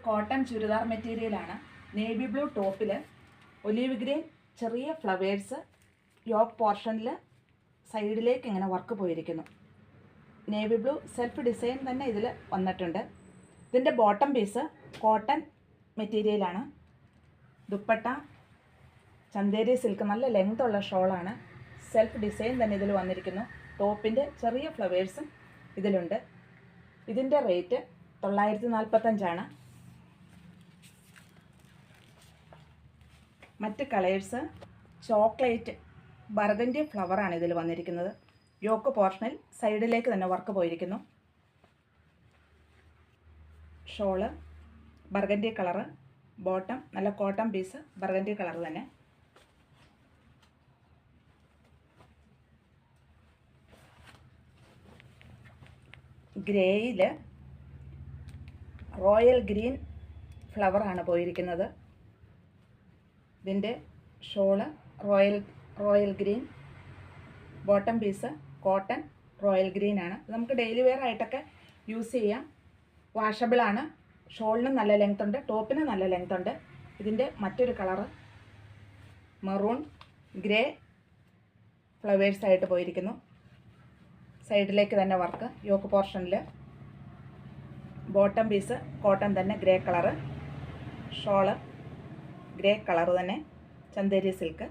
Cotton churidar മെറ്റീരിയലാണ്. Navy blue ടോപ്പിൽ olive green ചെറിയ ഫ്ലവേഴ്സ് യോക്ക് പോർഷനിൽ സൈഡിലേക്ക് ഇങ്ങനെ വർക്ക് പോയിരിക്കുന്നു. നേവി ബ്ലൂ സെൽഫ് ഡിസൈൻ തന്നെ ഇതിൽ വന്നിട്ടുണ്ട്. ഇതിൻ്റെ ബോട്ടം പീസ് കോട്ടൺ മെറ്റീരിയലാണ്. ദുപ്പട്ട ചന്തേരി സിൽക്ക്, നല്ല ലെങ്ത് ഉള്ള ഷോളാണ്. സെൽഫ് ഡിസൈൻ തന്നെ ഇതിൽ വന്നിരിക്കുന്നു. ടോപ്പിൻ്റെ ചെറിയ ഫ്ലവേഴ്സും ഇതിലുണ്ട്. ഇതിൻ്റെ റേറ്റ് 945 മറ്റ് കളേഴ്സ് ചോക്ലേറ്റ് ബർഗൻഡി ഫ്ലവറാണ് ഇതിൽ വന്നിരിക്കുന്നത്. യോക്ക് പോർഷനിൽ സൈഡിലേക്ക് തന്നെ വർക്ക് പോയിരിക്കുന്നു. ഷോള് ബർഗൻഡി കളറ്, ബോട്ടം നല്ല കോട്ടൺ പീസ് ബർഗൻഡി കളർ തന്നെ. ഗ്രേയിൽ റോയൽ ഗ്രീൻ ഫ്ലവറാണ് പോയിരിക്കുന്നത്. ഇതിൻ്റെ shawl royal green, bottom piece cotton royal green ആണ്. നമുക്ക് ഡെയിലി വെയർ ആയിട്ടൊക്കെ യൂസ് ചെയ്യാം. വാഷബിളാണ്. ഷോളിന് നല്ല ലെങ്ത് ഉണ്ട്, ടോപ്പിന് നല്ല ലെങ്ത് ഉണ്ട്. ഇതിൻ്റെ മറ്റൊരു കളറ് മെറൂൺ ഗ്രേ ഫ്ലവേഴ്സായിട്ട് പോയിരിക്കുന്നു. സൈഡിലേക്ക് തന്നെ വർക്ക് യോക്ക് പോർഷനിൽ. ബോട്ടം പീസ് കോട്ടൺ തന്നെ grey colour, shawl grey colour തന്നെ ചന്തേരി സിൽക്ക്.